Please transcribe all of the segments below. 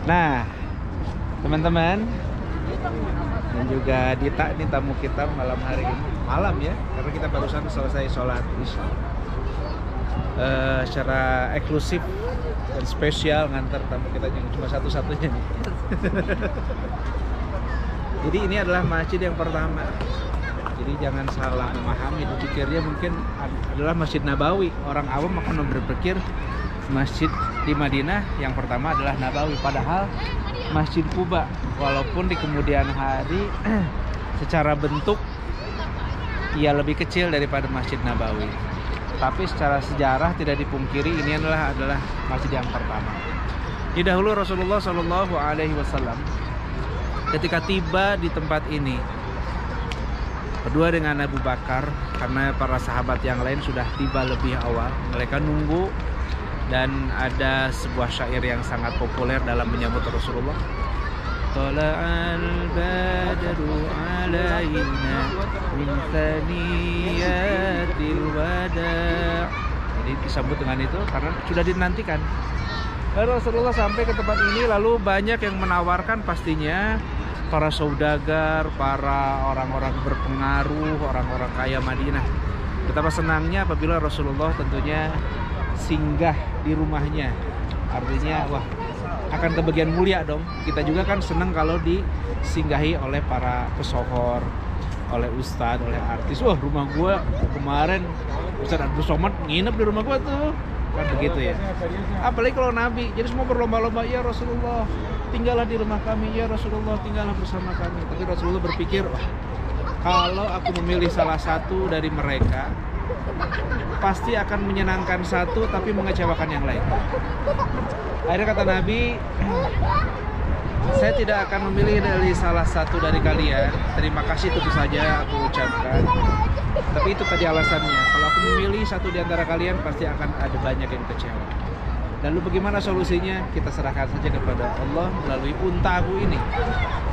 Nah, teman-teman dan juga Dita, ini tamu kita malam hari ini. Malam ya, karena kita barusan selesai sholat isya. Secara eksklusif dan spesial ngantar tamu kita yang cuma satu-satunya nih. Jadi ini adalah masjid yang pertama. Jadi jangan salah memahami, dipikirnya mungkin adalah Masjid Nabawi. Orang awam akan berpikir masjid di Madinah yang pertama adalah Nabawi, padahal Masjid Quba walaupun di kemudian hari secara bentuk ia lebih kecil daripada Masjid Nabawi, tapi secara sejarah tidak dipungkiri ini adalah masjid yang pertama. Di dahulu Rasulullah Shallallahu Alaihi Wasallam ketika tiba di tempat ini berdua dengan Abu Bakar, karena para sahabat yang lain sudah tiba lebih awal, mereka nunggu. Dan ada sebuah syair yang sangat populer dalam menyambut Rasulullah. Tala'al badru alaina min thaniyatil wada'. Jadi disambut dengan itu karena sudah dinantikan. Lalu Rasulullah sampai ke tempat ini, lalu banyak yang menawarkan, pastinya para saudagar, para orang-orang berpengaruh, orang-orang kaya Madinah. Betapa senangnya apabila Rasulullah tentunya singgah di rumahnya. Artinya wah, akan kebagian mulia dong. Kita juga kan senang kalau disinggahi oleh para pesohor, oleh ustadz, oleh artis. Wah, rumah gua kemarin Ustadz Abdul Somad nginep di rumah gua tuh. Kan begitu ya. Apalagi kalau Nabi, jadi semua berlomba-lomba, ya Rasulullah tinggallah di rumah kami, ya Rasulullah tinggallah bersama kami. Tapi Rasulullah berpikir, wah, kalau aku memilih salah satu dari mereka, pasti akan menyenangkan satu tapi mengecewakan yang lain. Akhirnya kata Nabi, saya tidak akan memilih dari salah satu dari kalian. Terima kasih tentu saja aku ucapkan, tapi itu tadi alasannya. Kalau aku memilih satu di antara kalian, pasti akan ada banyak yang kecewa. Lalu bagaimana solusinya? Kita serahkan saja kepada Allah melalui unta aku ini.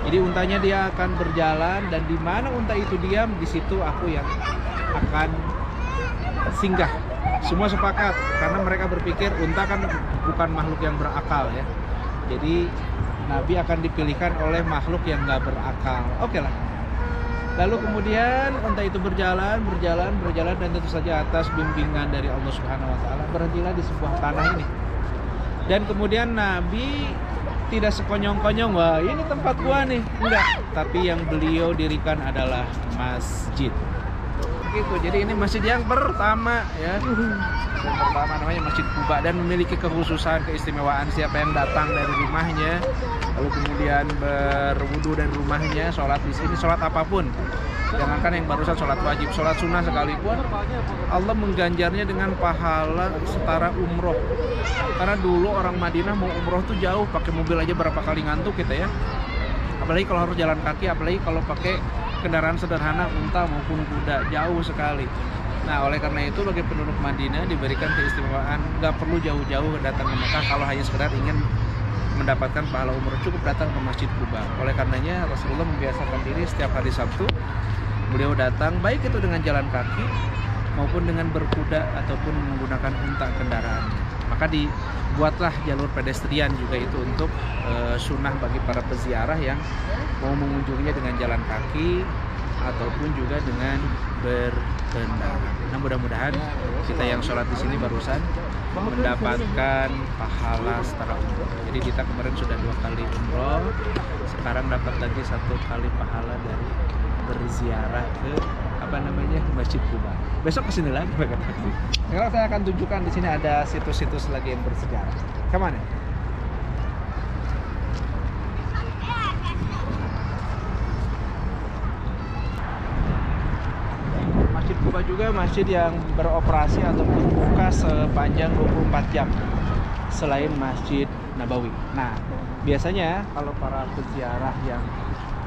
Jadi untanya dia akan berjalan, dan di mana unta itu diam, di situ aku yang akan singgah. Semua sepakat karena mereka berpikir unta kan bukan makhluk yang berakal ya. Jadi Nabi akan dipilihkan oleh makhluk yang nggak berakal. Oke lah. Lalu kemudian unta itu berjalan dan tentu saja atas bimbingan dari Allah Subhanahu Wa Taala berhentilah di sebuah tanah ini. Dan kemudian Nabi tidak sekonyong-konyong, wah ini tempat gua nih, enggak. Tapi yang beliau dirikan adalah masjid. Gitu. Jadi ini masjid yang pertama ya. Yang pertama namanya Masjid Quba dan memiliki kekhususan, keistimewaan siapa yang datang dari rumahnya lalu kemudian berwudu dari rumahnya, sholat di sini, sholat apapun. Jangankan yang barusan sholat wajib, sholat sunnah sekalipun Allah mengganjarnya dengan pahala setara umroh. Karena dulu orang Madinah mau umroh tuh jauh, pakai mobil aja berapa kali ngantuk kita ya. Apalagi kalau harus jalan kaki, apalagi kalau pakai kendaraan sederhana, unta maupun kuda, jauh sekali. Nah, oleh karena itu bagi penduduk Madinah diberikan keistimewaan, nggak perlu jauh-jauh datang ke Mekah kalau hanya sekedar ingin mendapatkan pahala umroh, cukup datang ke Masjid Quba. Oleh karenanya Rasulullah membiasakan diri setiap hari Sabtu beliau datang, baik itu dengan jalan kaki maupun dengan berkuda ataupun menggunakan unta kendaraan. Maka dibuatlah jalur pedestrian juga itu untuk sunnah bagi para peziarah yang mau mengunjunginya dengan jalan kaki ataupun juga dengan berkendara. Nah, mudah-mudahan kita yang sholat di sini barusan mendapatkan pahala setara umroh. Jadi kita kemarin sudah 2 kali umroh, sekarang dapat lagi 1 kali pahala dari berziarah ke Masjid Quba. Besok kesini lagi. Sekarang saya akan tunjukkan di sini ada situs-situs lagi yang bersejarah. Kemana? Masjid Quba juga masjid yang beroperasi ataupun buka sepanjang 24 jam selain Masjid Nabawi. Nah, biasanya kalau para peziarah yang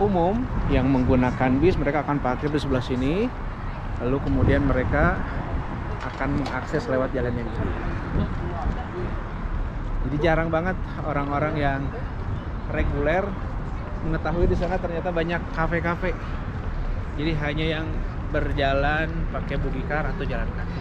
umum yang menggunakan bis, mereka akan parkir di sebelah sini, lalu kemudian mereka akan mengakses lewat jalan yang ini. Jadi jarang banget orang-orang yang reguler mengetahui di sana ternyata banyak kafe-kafe. Jadi hanya yang berjalan pakai buggy car atau jalan kaki.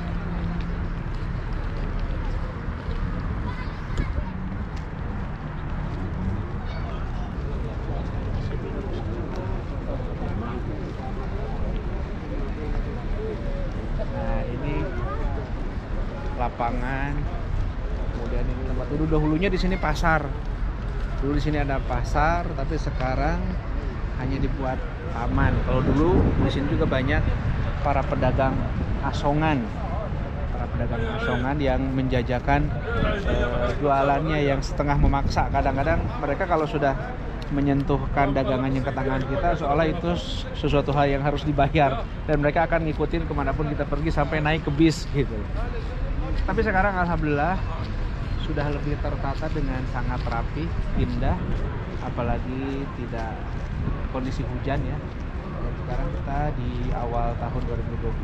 Kemudian ini tempat dulu dahulunya di sini pasar. Dulu di sini ada pasar, tapi sekarang hanya dibuat taman. Kalau dulu di sini juga banyak para pedagang asongan. Para pedagang asongan yang menjajakan jualannya yang setengah memaksa. Kadang-kadang mereka kalau sudah menyentuhkan dagangannya ke tangan kita, seolah itu sesuatu hal yang harus dibayar, dan mereka akan ngikutin kemanapun kita pergi sampai naik ke bis gitu. Tapi sekarang alhamdulillah sudah lebih tertata dengan sangat rapi, indah, apalagi tidak kondisi hujan ya. Dan sekarang kita di awal tahun 2024.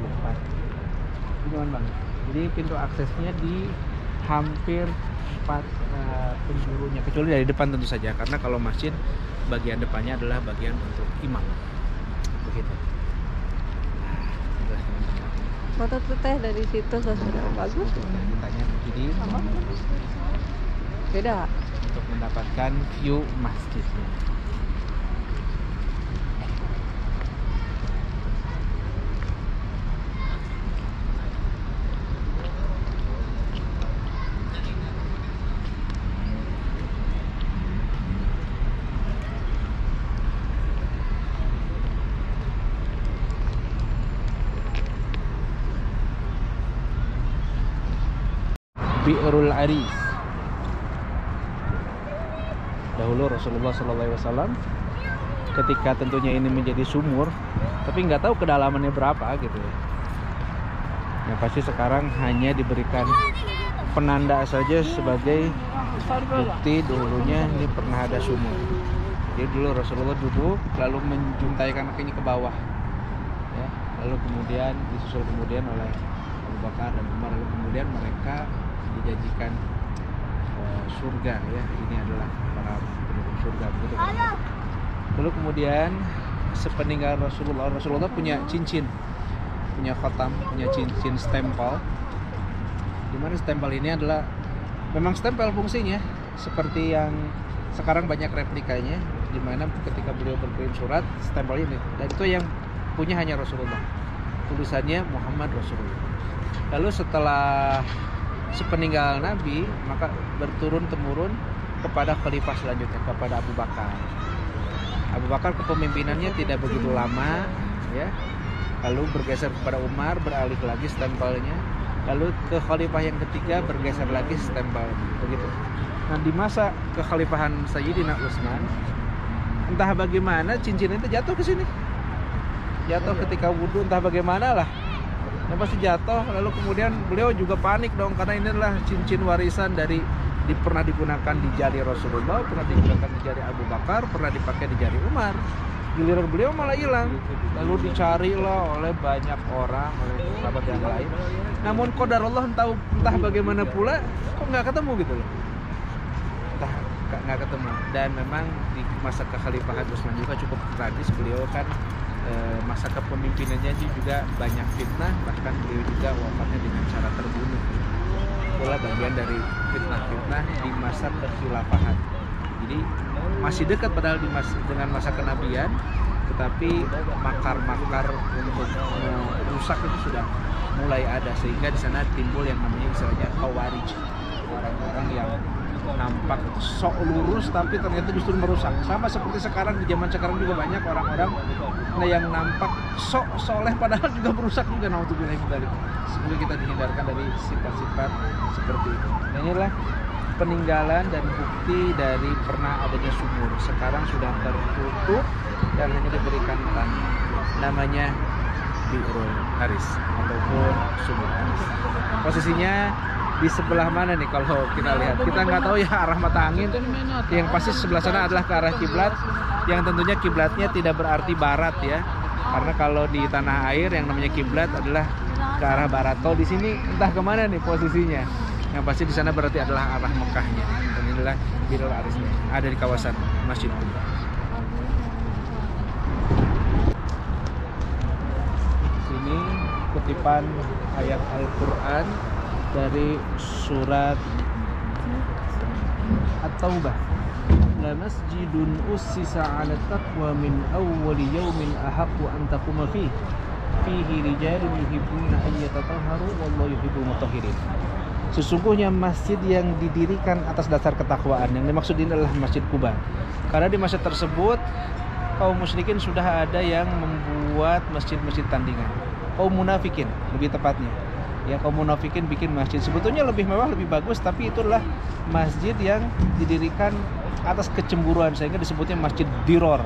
Ini nyaman banget. Jadi pintu aksesnya di hampir 4 penjurunya, kecuali dari depan tentu saja, karena kalau masjid bagian depannya adalah bagian untuk imam. Begitu. Foto teh dari situ sudah bagus. Ditanya begini Beda. untuk mendapatkan view masjidnya. Bi'rul Aris. Dahulu Rasulullah SAW ketika tentunya ini menjadi sumur, tapi nggak tahu kedalamannya berapa gitu ya. Yang pasti sekarang hanya diberikan penanda saja sebagai bukti dulunya ini pernah ada sumur. Jadi dulu Rasulullah duduk lalu menjuntaikan kakinya ke bawah, ya. Lalu kemudian disusul kemudian oleh Abu Bakar dan Umar, lalu kemudian mereka dijanjikan surga ya, ini adalah para penduduk surga begitu kan. Lalu kemudian sepeninggal Rasulullah punya cincin, punya khatam, punya cincin stempel, dimana stempel ini adalah memang stempel fungsinya seperti yang sekarang banyak replikanya, dimana ketika beliau berkirim surat stempel ini, dan itu yang punya hanya Rasulullah, tulisannya Muhammad Rasulullah. Lalu setelah sepeninggal Nabi, maka berturun-temurun kepada khalifah selanjutnya, kepada Abu Bakar. Abu Bakar kepemimpinannya tidak begitu lama ya. Lalu bergeser kepada Umar, beralih lagi stempelnya. Lalu ke khalifah yang ketiga bergeser lagi stempelnya, begitu. Nah, di masa kekhalifahan Sayyidina Utsman, entah bagaimana cincin itu jatuh ke sini. Jatuh ketika wudhu, entah bagaimana lah. Yang pasti jatuh, lalu kemudian beliau juga panik dong, karena ini adalah cincin warisan dari pernah digunakan di jari Rasulullah, pernah digunakan di jari Abu Bakar, pernah dipakai di jari Umar. Giliran beliau malah hilang, lalu dicarilah oleh banyak orang, oleh sahabat yang lain. Namun qadarullah entah bagaimana pula, kok nggak ketemu gitu loh. Entah nggak ketemu. Dan memang di masa kekhalifahan Utsman juga cukup tragis, beliau kan masa kepemimpinannya juga banyak fitnah, bahkan beliau juga wafatnya dengan cara terbunuh. Itulah bagian dari fitnah-fitnah di masa kekhilafahan. Jadi masih dekat padahal dengan masa kenabian, tetapi makar-makar untuk merusak itu sudah mulai ada, sehingga di sana timbul yang namanya istilahnya khawarij, orang-orang yang nampak sok lurus tapi ternyata justru merusak. Sama seperti sekarang, di zaman sekarang juga banyak orang-orang yang nampak sok soleh padahal juga merusak juga. Naudzubillah min dzalik. Semoga kita dihindarkan dari sifat-sifat seperti itu. Dan inilah peninggalan dan bukti dari pernah adanya sumur. Sekarang sudah tertutup dan hanya diberikan namanya Bi'rul Aris ataupun sumur Aris. Posisinya di sebelah mana nih kalau kita lihat? Kita nggak tahu ya arah mata angin. Yang pasti sebelah sana adalah ke arah kiblat, yang tentunya kiblatnya tidak berarti barat ya. Karena kalau di tanah air yang namanya kiblat adalah ke arah barat. Kalau di sini entah kemana nih posisinya. Yang pasti di sana berarti adalah arah Mekahnya. Dan inilah Bi'rul Arisnya, ada di kawasan Masjid Kuba. Sini kutipan ayat Al-Quran dari surat At-Taubah. La masjidun ussisa 'ala taqwa min awwali yawmin ahaqqu an taquma fihi rijalun yuhibbuna an yatatahharu wallahu yuhibbul mutahhirin. Sesungguhnya masjid yang didirikan atas dasar ketakwaan, yang dimaksud ini adalah Masjid Quba. Karena di masjid tersebut kaum musyrikin sudah ada yang membuat masjid-masjid tandingan. Kaum munafikin lebih tepatnya. Ya, kaum munafikin bikin masjid sebetulnya lebih mewah, lebih bagus, tapi itulah masjid yang didirikan atas kecemburuan sehingga disebutnya masjid diror.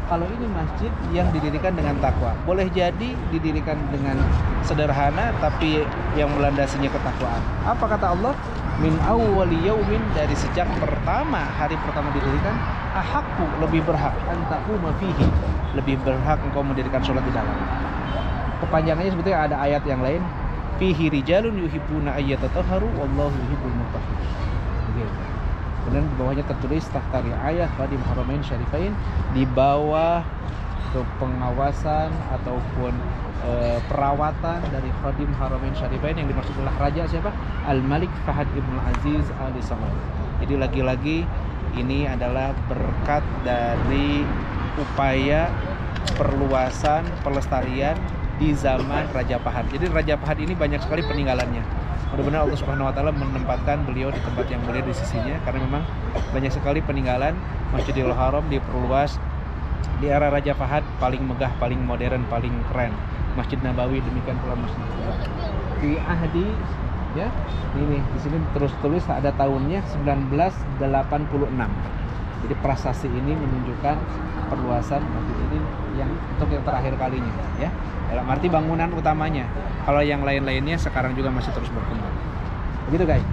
Kalau ini masjid yang didirikan dengan takwa, boleh jadi didirikan dengan sederhana tapi yang melandasinya ketakwaan. Apa kata Allah? Min awwali yaumin, dari sejak pertama hari pertama didirikan, ahaqqu, lebih berhak, antaquma fihi, lebih berhak engkau mendirikan sholat di dalam. Kepanjangannya sebetulnya ada ayat yang lain, fihi rijalun yuhibbuna ayyatatahharu wallahu yuhibbul mutahhirin. Begitu. Kemudian di bawahnya tertulis tahta riayah Khadim Haramain Syarifain, di bawah pengawasan ataupun perawatan dari Khadim Haramain Syarifain, yang dimaksud adalah raja siapa? Al-Malik Fahad Ibn Aziz Al Saud. Jadi lagi-lagi ini adalah berkat dari upaya perluasan pelestarian di zaman Raja Fahad. Jadi Raja Fahad ini banyak sekali peninggalannya. Mudah-mudahan Allah Subhanahu wa taala menempatkan beliau di tempat yang mulia di sisinya, karena memang banyak sekali peninggalan Masjidil Haram diperluas di era Raja Fahad, paling megah, paling modern, paling keren. Masjid Nabawi, demikian pula Masjid di ahdi, ya. Ini di sini terus tulis ada tahunnya 1986. Jadi prasasti ini menunjukkan perluasan masjid ini yang untuk yang terakhir kalinya, ya. Dalam arti bangunan utamanya. Kalau yang lain-lainnya sekarang juga masih terus berkembang. Begitu, guys.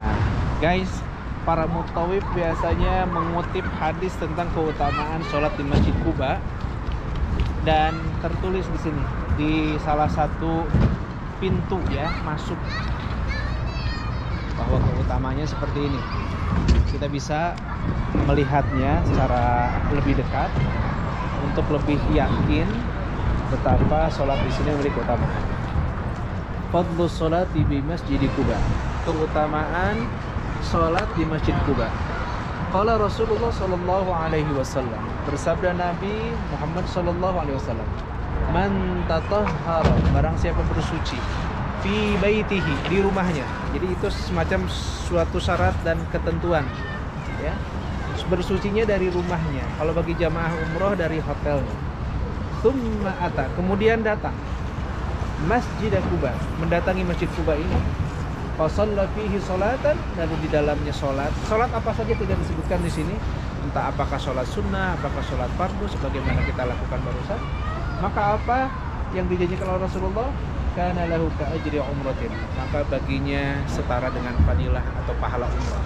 Nah, guys, para muktawif biasanya mengutip hadis tentang keutamaan sholat di Masjid Quba, dan tertulis di sini di salah satu pintu, ya, masuk, bahwa keutamanya seperti ini. Kita bisa melihatnya secara lebih dekat untuk lebih yakin betapa sholat di sini memiliki keutamaan. Fadlus sholati bi Masjid Quba, keutamaan sholat di Masjid Quba. Qala Rasulullah sallallahu alaihi wasallam, bersabda Nabi Muhammad sallallahu alaihi wasallam, man tatahhara, barang siapa bersuci, fi baitihi, di rumahnya. Jadi itu semacam suatu syarat dan ketentuan, ya. Bersucinya dari rumahnya. Kalau bagi jamaah umroh dari hotelnya. Tsumma ata, kemudian datang Masjid Quba, mendatangi Masjid Quba ini. Fa shalla fihi sholatan, lalu di dalamnya sholat. Sholat apa saja tidak disebutkan di sini. Entah apakah sholat sunnah, apakah sholat fardu sebagaimana kita lakukan barusan. Maka apa yang dijanjikan oleh Rasulullah? Kana lahu ka ajri umratin, maka baginya setara dengan fadilah atau pahala umrah.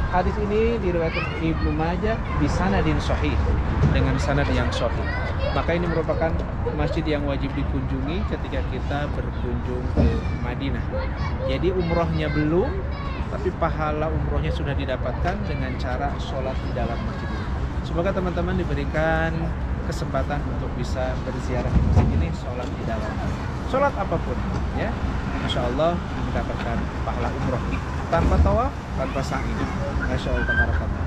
Hadis ini diriwayatkan Ibnu Majah bisanadin sahih, dengan sanad yang sahih. Maka ini merupakan masjid yang wajib dikunjungi ketika kita berkunjung ke Madinah. Jadi umrohnya belum, tapi pahala umrohnya sudah didapatkan dengan cara sholat di dalam masjid ini. Semoga teman-teman diberikan kesempatan untuk bisa berziarah di masjid ini, sholat di dalam. Sholat apapun, ya, Masya Allah mendapatkan pahala umroh tanpa tawaf, tanpa sa'i. Masya Allah, tabarakallah.